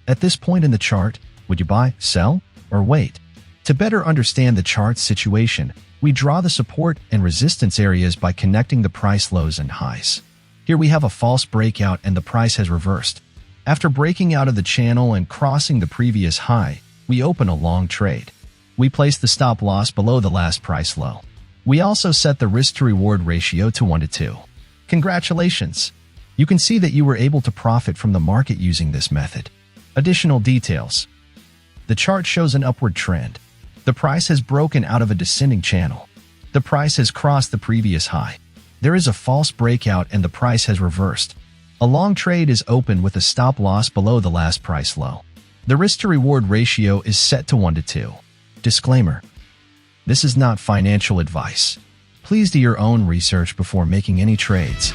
At this point in the chart, would you buy, sell, or wait? To better understand the chart's situation, we draw the support and resistance areas by connecting the price lows and highs. Here we have a false breakout and the price has reversed. After breaking out of the channel and crossing the previous high, we open a long trade. We place the stop loss below the last price low. We also set the risk-to-reward ratio to 1 to 2. Congratulations! You can see that you were able to profit from the market using this method. Additional details. The chart shows an upward trend. The price has broken out of a descending channel. The price has crossed the previous high. There is a false breakout and the price has reversed. A long trade is open with a stop loss below the last price low. The risk-to-reward ratio is set to 1 to 2. Disclaimer: this is not financial advice. Please do your own research before making any trades.